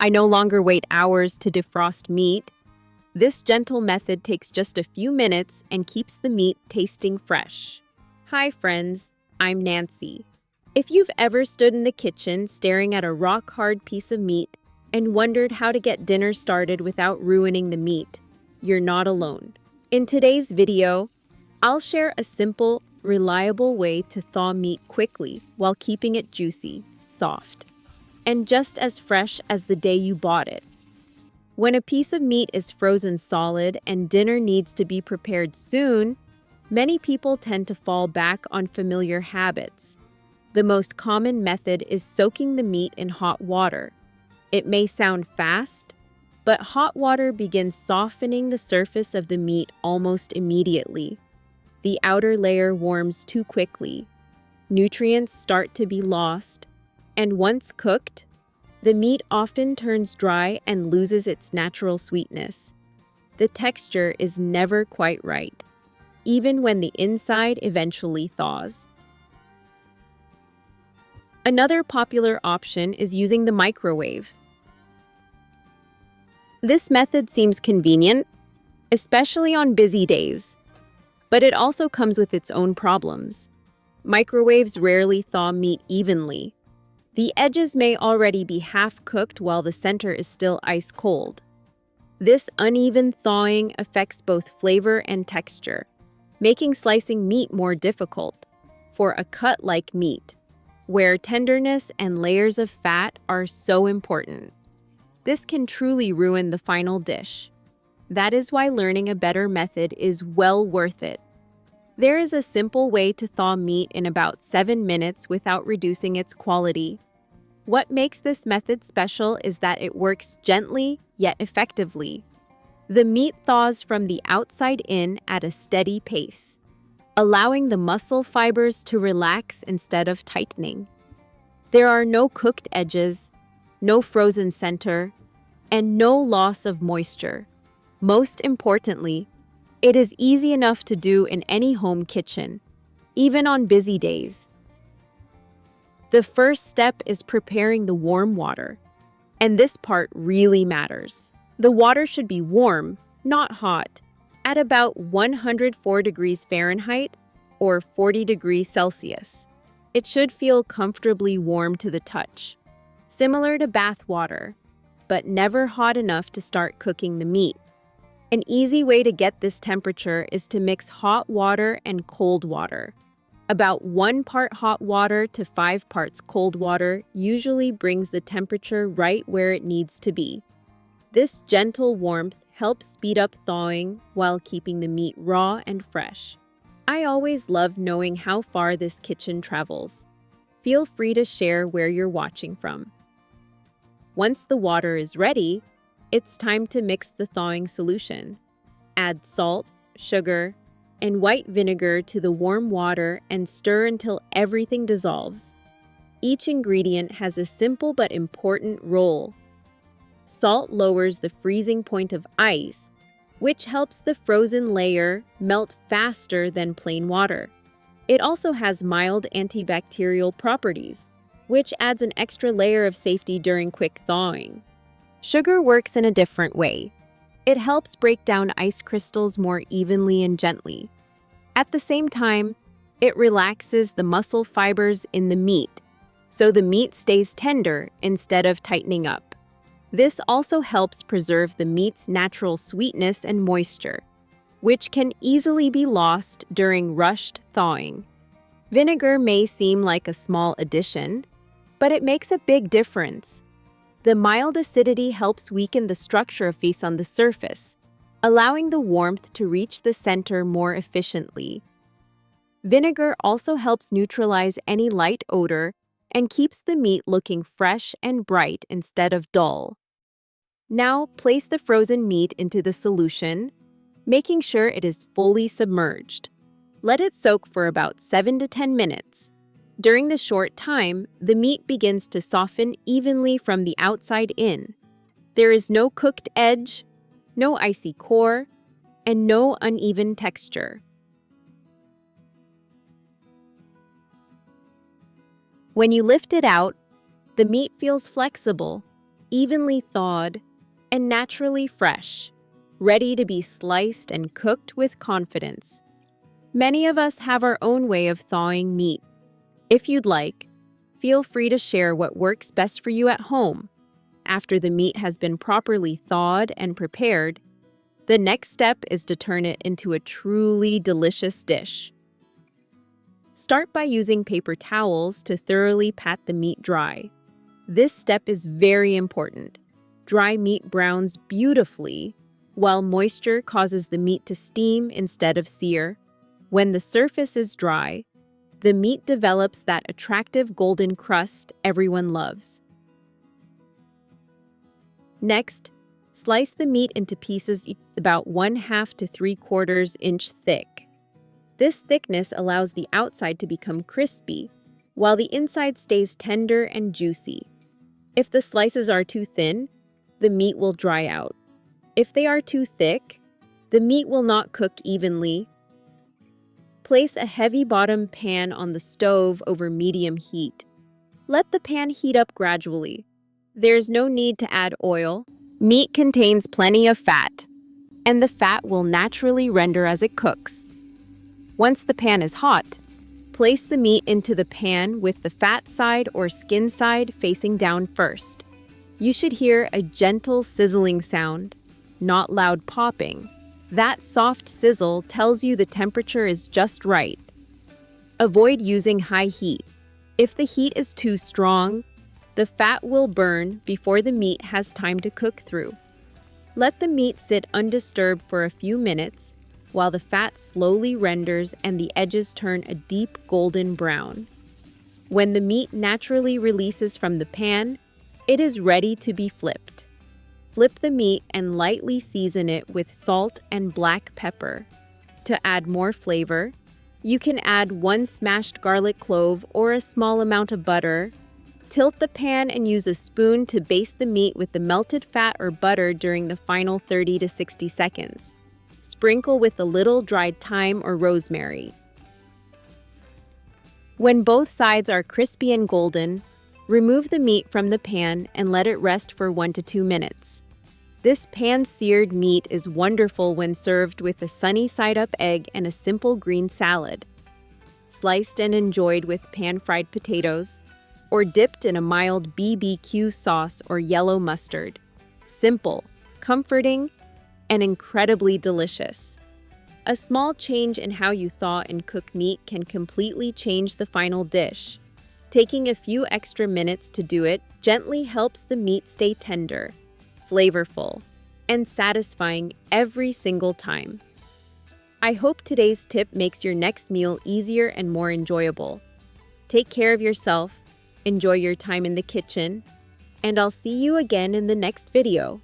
I no longer wait hours to defrost meat. This gentle method takes just a few minutes and keeps the meat tasting fresh. Hi friends, I'm Nancy. If you've ever stood in the kitchen staring at a rock-hard piece of meat and wondered how to get dinner started without ruining the meat, you're not alone. In today's video, I'll share a simple, reliable way to thaw meat quickly while keeping it juicy, soft, and just as fresh as the day you bought it. When a piece of meat is frozen solid and dinner needs to be prepared soon, many people tend to fall back on familiar habits. The most common method is soaking the meat in hot water. It may sound fast, but hot water begins softening the surface of the meat almost immediately. The outer layer warms too quickly. Nutrients start to be lost, and once cooked, the meat often turns dry and loses its natural sweetness. The texture is never quite right, even when the inside eventually thaws. Another popular option is using the microwave. This method seems convenient, especially on busy days, but it also comes with its own problems. Microwaves rarely thaw meat evenly. The edges may already be half-cooked while the center is still ice-cold. This uneven thawing affects both flavor and texture, making slicing meat more difficult. For a cut like meat, where tenderness and layers of fat are so important, this can truly ruin the final dish. That is why learning a better method is well worth it. There is a simple way to thaw meat in about 7 minutes without reducing its quality. What makes this method special is that it works gently yet effectively. The meat thaws from the outside in at a steady pace, allowing the muscle fibers to relax instead of tightening. There are no cooked edges, no frozen center, and no loss of moisture. Most importantly, it is easy enough to do in any home kitchen, even on busy days. The first step is preparing the warm water, and this part really matters. The water should be warm, not hot, at about 104 degrees Fahrenheit or 40 degrees Celsius. It should feel comfortably warm to the touch, similar to bath water, but never hot enough to start cooking the meat. An easy way to get this temperature is to mix hot water and cold water. About 1 part hot water to 5 parts cold water usually brings the temperature right where it needs to be. This gentle warmth helps speed up thawing while keeping the meat raw and fresh. I always love knowing how far this kitchen travels. Feel free to share where you're watching from. Once the water is ready, it's time to mix the thawing solution. Add salt, sugar, and white vinegar to the warm water and stir until everything dissolves. Each ingredient has a simple but important role. Salt lowers the freezing point of ice, which helps the frozen layer melt faster than plain water. It also has mild antibacterial properties, which adds an extra layer of safety during quick thawing. Sugar works in a different way. It helps break down ice crystals more evenly and gently. At the same time, it relaxes the muscle fibers in the meat, so the meat stays tender instead of tightening up. This also helps preserve the meat's natural sweetness and moisture, which can easily be lost during rushed thawing. Vinegar may seem like a small addition, but it makes a big difference. The mild acidity helps weaken the structure of fish on the surface, allowing the warmth to reach the center more efficiently. Vinegar also helps neutralize any light odor and keeps the meat looking fresh and bright instead of dull. Now, place the frozen meat into the solution, making sure it is fully submerged. Let it soak for about 7 to 10 minutes. During this short time, the meat begins to soften evenly from the outside in. There is no cooked edge, no icy core, and no uneven texture. When you lift it out, the meat feels flexible, evenly thawed, and naturally fresh, ready to be sliced and cooked with confidence. Many of us have our own way of thawing meat. If you'd like, feel free to share what works best for you at home. After the meat has been properly thawed and prepared, the next step is to turn it into a truly delicious dish. Start by using paper towels to thoroughly pat the meat dry. This step is very important. Dry meat browns beautifully, while moisture causes the meat to steam instead of sear. When the surface is dry, the meat develops that attractive golden crust everyone loves. Next, slice the meat into pieces about 1/2 to 3/4 inch thick. This thickness allows the outside to become crispy, while the inside stays tender and juicy. If the slices are too thin, the meat will dry out. If they are too thick, the meat will not cook evenly. Place a heavy bottom pan on the stove over medium heat. Let the pan heat up gradually. There's no need to add oil. Meat contains plenty of fat, and the fat will naturally render as it cooks. Once the pan is hot, place the meat into the pan with the fat side or skin side facing down first. You should hear a gentle sizzling sound, not loud popping. That soft sizzle tells you the temperature is just right. Avoid using high heat. If the heat is too strong, the fat will burn before the meat has time to cook through. Let the meat sit undisturbed for a few minutes while the fat slowly renders and the edges turn a deep golden brown. When the meat naturally releases from the pan, it is ready to be flipped. Flip the meat and lightly season it with salt and black pepper. To add more flavor, you can add 1 smashed garlic clove or a small amount of butter. Tilt the pan and use a spoon to baste the meat with the melted fat or butter during the final 30 to 60 seconds. Sprinkle with a little dried thyme or rosemary. When both sides are crispy and golden, remove the meat from the pan and let it rest for 1 to 2 minutes. This pan-seared meat is wonderful when served with a sunny-side-up egg and a simple green salad. Sliced and enjoyed with pan-fried potatoes, or dipped in a mild BBQ sauce or yellow mustard. Simple, comforting, and incredibly delicious. A small change in how you thaw and cook meat can completely change the final dish. Taking a few extra minutes to do it gently helps the meat stay tender, flavorful, and satisfying every single time. I hope today's tip makes your next meal easier and more enjoyable. Take care of yourself, enjoy your time in the kitchen, and I'll see you again in the next video.